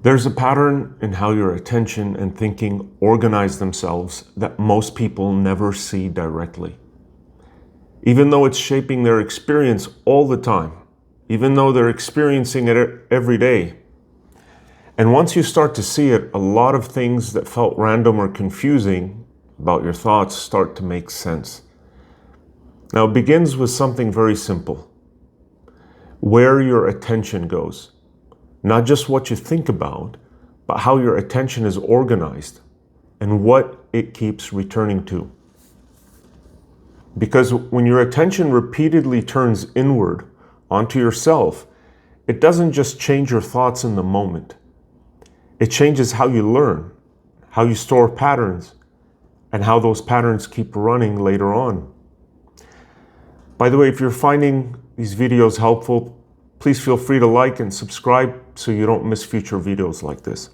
There's a pattern in how your attention and thinking organize themselves that most people never see directly. Even though it's shaping their experience all the time, even though they're experiencing it every day. And once you start to see it, a lot of things that felt random or confusing about your thoughts start to make sense. Now, it begins with something very simple. Where your attention goes. Not just what you think about, but how your attention is organized and what it keeps returning to. Because when your attention repeatedly turns inward onto yourself, it doesn't just change your thoughts in the moment. It changes how you learn, how you store patterns, and how those patterns keep running later on. By the way, if you're finding these videos helpful, please feel free to like and subscribe so you don't miss future videos like this.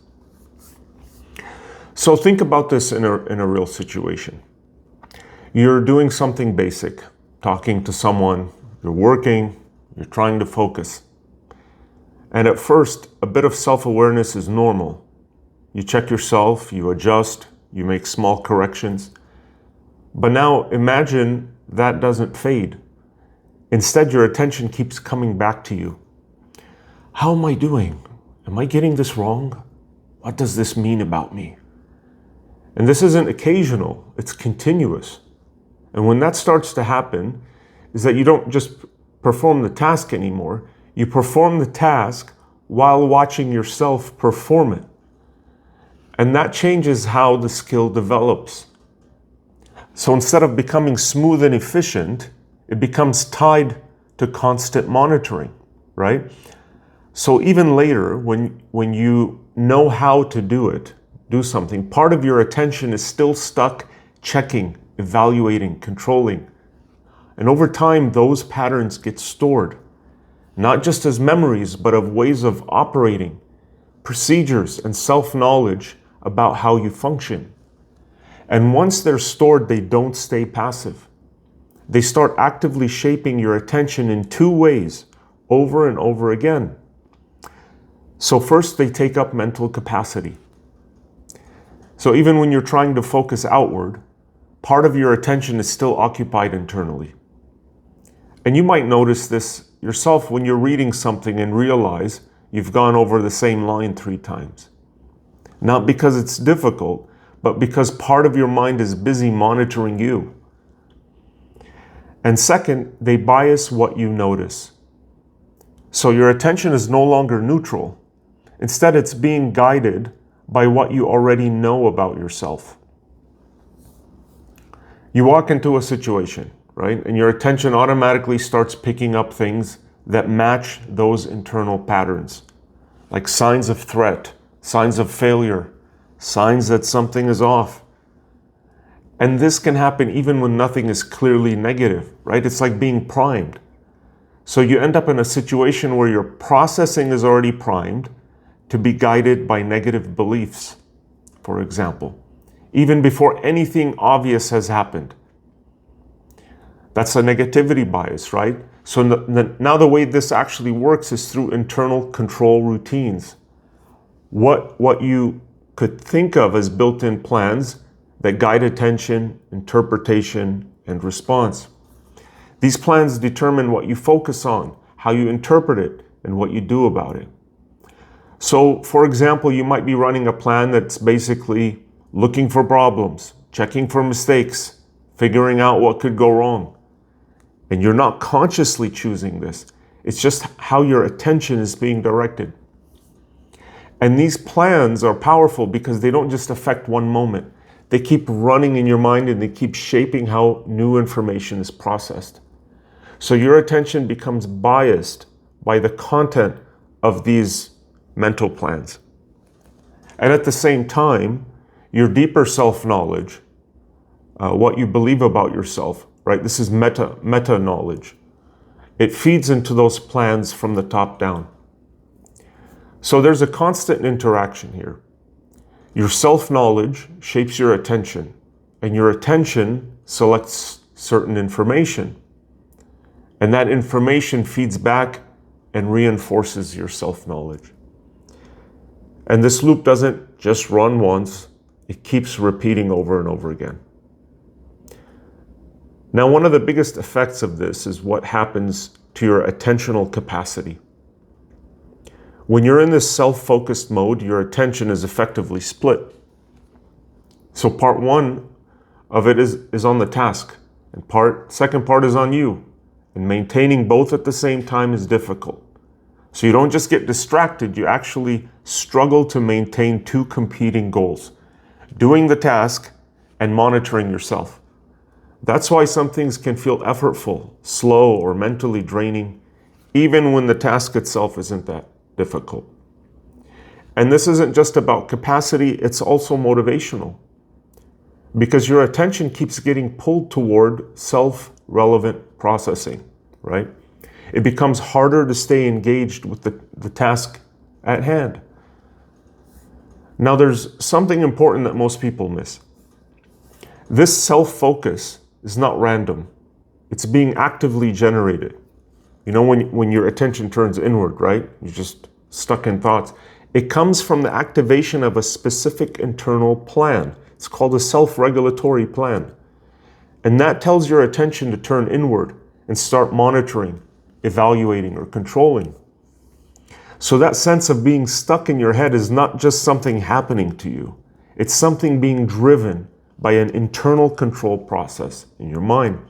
So think about this in a real situation. You're doing something basic, talking to someone, you're working, you're trying to focus. And at first, a bit of self-awareness is normal. You check yourself, you adjust, you make small corrections. But now imagine that doesn't fade. Instead, your attention keeps coming back to you. How am I doing? Am I getting this wrong? What does this mean about me? And this isn't occasional, it's continuous. And when that starts to happen, is that you don't just perform the task anymore, you perform the task while watching yourself perform it. And that changes how the skill develops. So instead of becoming smooth and efficient, it becomes tied to constant monitoring, right? So even later, when you know how to do something, part of your attention is still stuck checking, evaluating, controlling. And over time, those patterns get stored, not just as memories, but of ways of operating, procedures, and self-knowledge about how you function. And once they're stored, they don't stay passive. They start actively shaping your attention in two ways, over and over again. So first, they take up mental capacity. So even when you're trying to focus outward, part of your attention is still occupied internally. And you might notice this yourself when you're reading something and realize you've gone over the same line 3 times. Not because it's difficult, but because part of your mind is busy monitoring you. And second, they bias what you notice. So your attention is no longer neutral. Instead, it's being guided by what you already know about yourself. You walk into a situation, right? And your attention automatically starts picking up things that match those internal patterns, like signs of threat, signs of failure, signs that something is off. And this can happen even when nothing is clearly negative, right? It's like being primed. So you end up in a situation where your processing is already primed to be guided by negative beliefs, for example, even before anything obvious has happened. That's a negativity bias, right? So now the way this actually works is through internal control routines. What you could think of as built-in plans that guide attention, interpretation, and response. These plans determine what you focus on, how you interpret it, and what you do about it. So, for example, you might be running a plan that's basically looking for problems, checking for mistakes, figuring out what could go wrong. And you're not consciously choosing this. It's just how your attention is being directed. And these plans are powerful because they don't just affect one moment. They keep running in your mind and they keep shaping how new information is processed. So your attention becomes biased by the content of these mental plans. And at the same time, your deeper self-knowledge, what you believe about yourself, right? This is meta-knowledge. It feeds into those plans from the top down. So there's a constant interaction here. Your self-knowledge shapes your attention, and your attention selects certain information. And that information feeds back and reinforces your self-knowledge. And this loop doesn't just run once, it keeps repeating over and over again. Now, one of the biggest effects of this is what happens to your attentional capacity. When you're in this self-focused mode, your attention is effectively split. So part one of it is on the task, and second part is on you. And maintaining both at the same time is difficult. So you don't just get distracted, you actually struggle to maintain two competing goals: doing the task and monitoring yourself. That's why some things can feel effortful, slow, or mentally draining, even when the task itself isn't that difficult. And this isn't just about capacity, it's also motivational. Because your attention keeps getting pulled toward self-relevant processing, right? It becomes harder to stay engaged with the task at hand. Now, there's something important that most people miss. This self-focus is not random. It's being actively generated. You know, when your attention turns inward, right? You're just stuck in thoughts. It comes from the activation of a specific internal plan. It's called a self-regulatory plan. And that tells your attention to turn inward and start monitoring, evaluating, or controlling. So that sense of being stuck in your head is not just something happening to you. It's something being driven by an internal control process in your mind.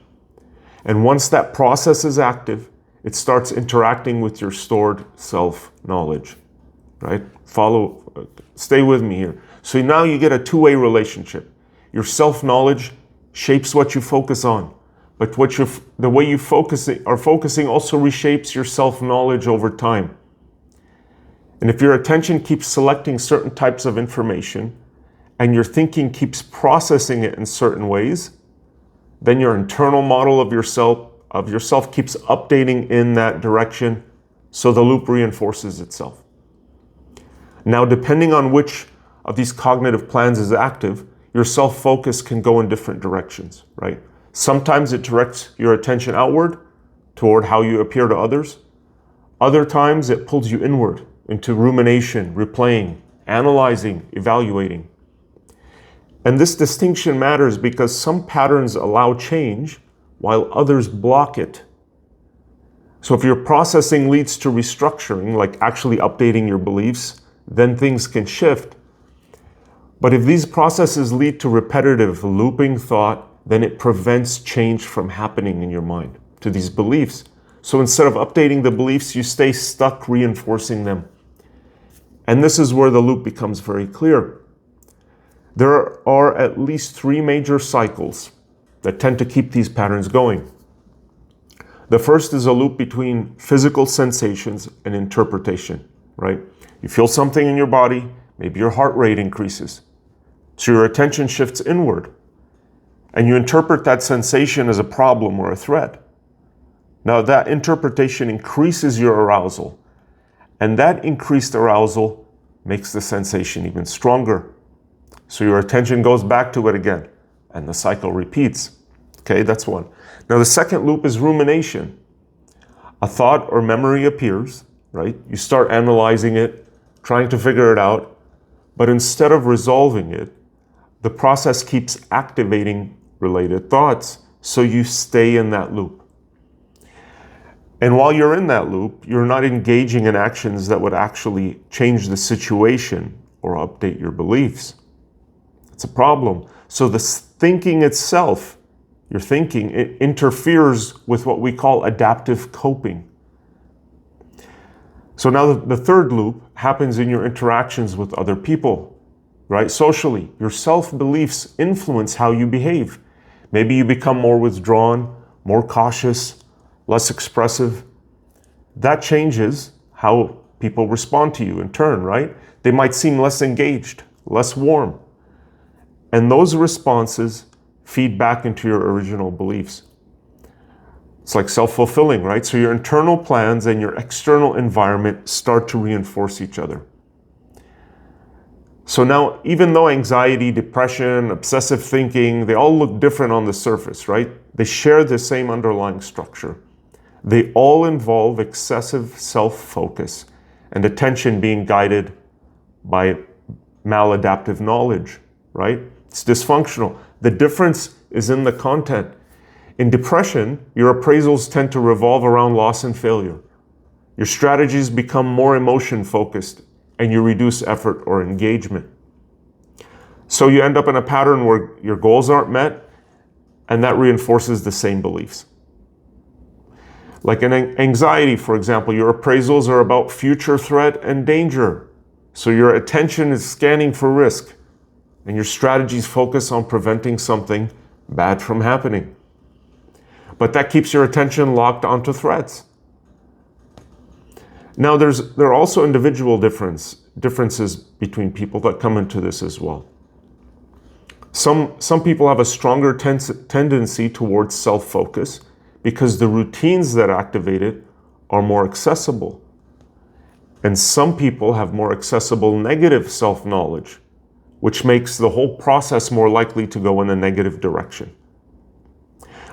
And once that process is active, it starts interacting with your stored self-knowledge, right? Stay with me here. So now you get a two-way relationship. Your self-knowledge shapes what you focus on, but the way you are focusing also reshapes your self-knowledge over time. And if your attention keeps selecting certain types of information, and your thinking keeps processing it in certain ways, then your internal model of yourself keeps updating in that direction, so the loop reinforces itself. Now, depending on which of these cognitive plans is active, your self-focus can go in different directions, right? Sometimes it directs your attention outward toward how you appear to others. Other times it pulls you inward into rumination, replaying, analyzing, evaluating. And this distinction matters because some patterns allow change while others block it. So if your processing leads to restructuring, like actually updating your beliefs, then things can shift. But if these processes lead to repetitive, looping thought, then it prevents change from happening in your mind to these beliefs. So instead of updating the beliefs, you stay stuck reinforcing them. And this is where the loop becomes very clear. There are at least three major cycles that tend to keep these patterns going. The first is a loop between physical sensations and interpretation, right? You feel something in your body, maybe your heart rate increases. So your attention shifts inward, and you interpret that sensation as a problem or a threat. Now that interpretation increases your arousal, and that increased arousal makes the sensation even stronger. So your attention goes back to it again, and the cycle repeats. Okay, that's one. Now the second loop is rumination. A thought or memory appears, right? You start analyzing it, trying to figure it out, but instead of resolving it, the process keeps activating related thoughts, so you stay in that loop. And while you're in that loop, you're not engaging in actions that would actually change the situation or update your beliefs. It's a problem. So the thinking itself, your thinking, it interferes with what we call adaptive coping. So now the third loop happens in your interactions with other people, right? Socially, your self-beliefs influence how you behave. Maybe you become more withdrawn, more cautious, less expressive. That changes how people respond to you in turn, right? They might seem less engaged, less warm. And those responses feed back into your original beliefs. It's like self-fulfilling, right? So your internal plans and your external environment start to reinforce each other. So now, even though anxiety, depression, obsessive thinking, they all look different on the surface, right? They share the same underlying structure. They all involve excessive self-focus and attention being guided by maladaptive knowledge, right? It's dysfunctional. The difference is in the content. In depression, your appraisals tend to revolve around loss and failure. Your strategies become more emotion-focused, and you reduce effort or engagement. So you end up in a pattern where your goals aren't met, and that reinforces the same beliefs. Like in anxiety, for example, your appraisals are about future threat and danger. So your attention is scanning for risk, and your strategies focus on preventing something bad from happening. But that keeps your attention locked onto threats. Now, there are also individual differences between people that come into this as well. Some people have a stronger tendency towards self-focus because the routines that activate it are more accessible. And some people have more accessible negative self-knowledge, which makes the whole process more likely to go in a negative direction.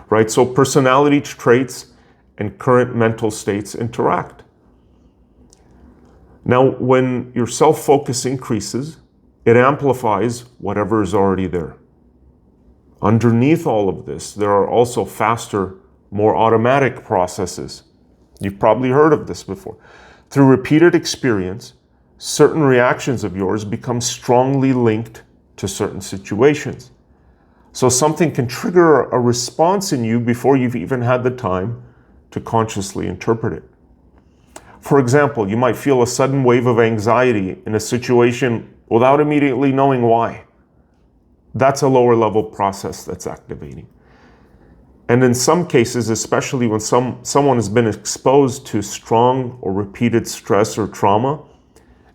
Right? So personality traits and current mental states interact. Now, when your self-focus increases, it amplifies whatever is already there. Underneath all of this, there are also faster, more automatic processes. You've probably heard of this before. Through repeated experience, certain reactions of yours become strongly linked to certain situations. So something can trigger a response in you before you've even had the time to consciously interpret it. For example, you might feel a sudden wave of anxiety in a situation without immediately knowing why. That's a lower level process that's activating. And in some cases, especially when someone has been exposed to strong or repeated stress or trauma,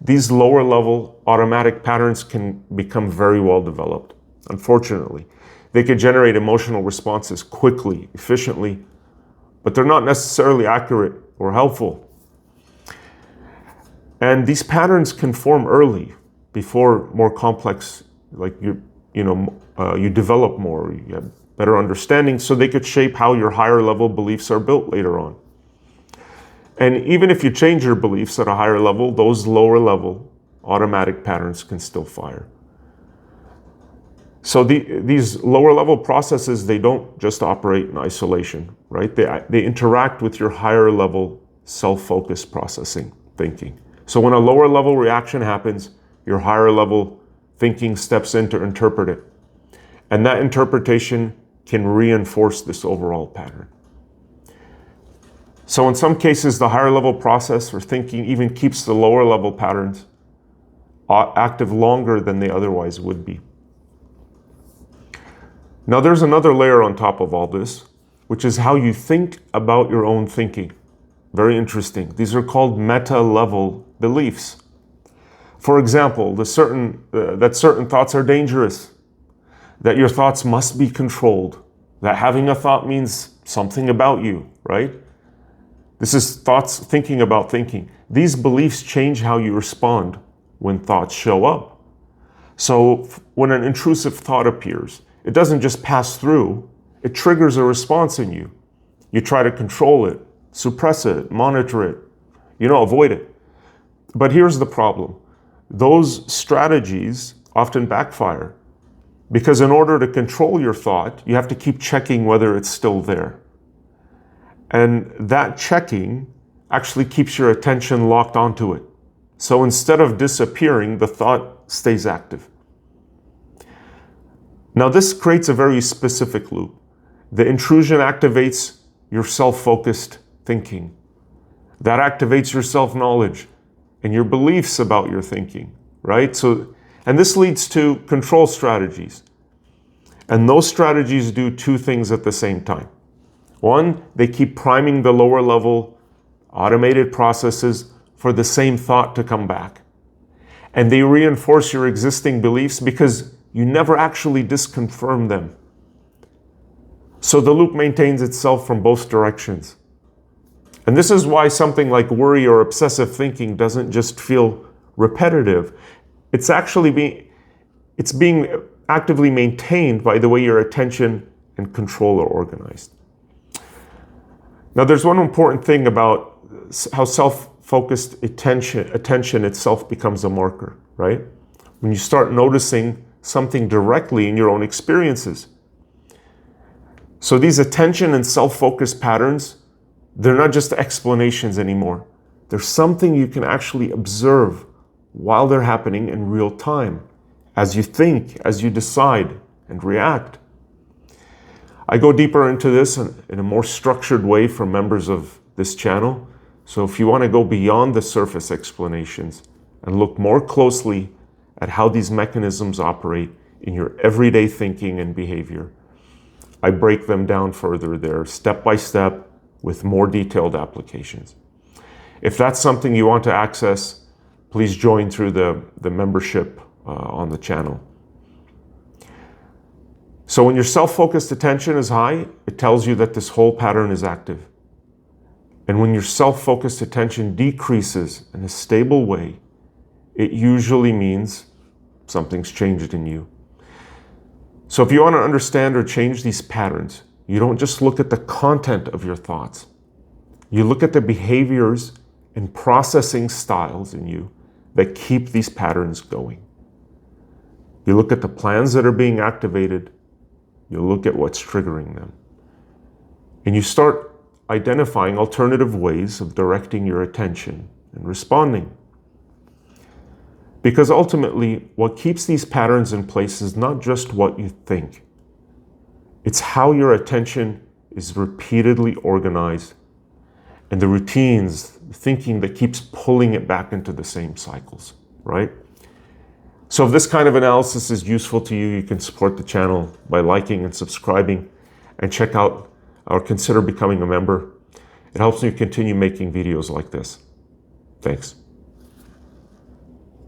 these lower level automatic patterns can become very well developed, unfortunately. They can generate emotional responses quickly, efficiently, but they're not necessarily accurate or helpful. And these patterns can form early, before more complex, like you develop more, you have better understanding, so they could shape how your higher level beliefs are built later on. And even if you change your beliefs at a higher level, those lower level automatic patterns can still fire. So these lower level processes, they don't just operate in isolation, right? They interact with your higher level self-focused processing thinking. So when a lower level reaction happens, your higher level thinking steps in to interpret it. And that interpretation can reinforce this overall pattern. So in some cases, the higher level process or thinking even keeps the lower level patterns active longer than they otherwise would be. Now there's another layer on top of all this, which is how you think about your own thinking. Very interesting. These are called meta-level beliefs. For example, that certain thoughts are dangerous, that your thoughts must be controlled, that having a thought means something about you, right? This is thoughts thinking about thinking. These beliefs change how you respond when thoughts show up. So when an intrusive thought appears, it doesn't just pass through, it triggers a response in you. You try to control it, suppress it, monitor it, avoid it. But here's the problem. Those strategies often backfire because in order to control your thought, you have to keep checking whether it's still there. And that checking actually keeps your attention locked onto it. So instead of disappearing, the thought stays active. Now this creates a very specific loop. The intrusion activates your self-focused thinking. That activates your self-knowledge and your beliefs about your thinking, right? And this leads to control strategies. And those strategies do two things at the same time. One, they keep priming the lower level automated processes for the same thought to come back. And they reinforce your existing beliefs because you never actually disconfirm them. So the loop maintains itself from both directions. And this is why something like worry or obsessive thinking doesn't just feel repetitive. It's being actively maintained by the way your attention and control are organized. Now there's one important thing about how self-focused attention itself becomes a marker, right? When you start noticing something directly in your own experiences. So these attention and self-focused patterns, they're not just explanations anymore. They're something you can actually observe while they're happening in real time, as you think, as you decide and react. I go deeper into this in a more structured way for members of this channel. So if you want to go beyond the surface explanations and look more closely at how these mechanisms operate in your everyday thinking and behavior, I break them down further there, step by step, with more detailed applications. If that's something you want to access, please join through the membership on the channel. So when your self-focused attention is high, it tells you that this whole pattern is active. And when your self-focused attention decreases in a stable way, it usually means something's changed in you. So if you want to understand or change these patterns, you don't just look at the content of your thoughts. You look at the behaviors and processing styles in you that keep these patterns going. You look at the plans that are being activated. You look at what's triggering them. And you start identifying alternative ways of directing your attention and responding. Because ultimately, what keeps these patterns in place is not just what you think. It's how your attention is repeatedly organized and the routines, the thinking that keeps pulling it back into the same cycles, right? So if this kind of analysis is useful to you, you can support the channel by liking and subscribing, and check out or consider becoming a member. It helps me continue making videos like this. Thanks.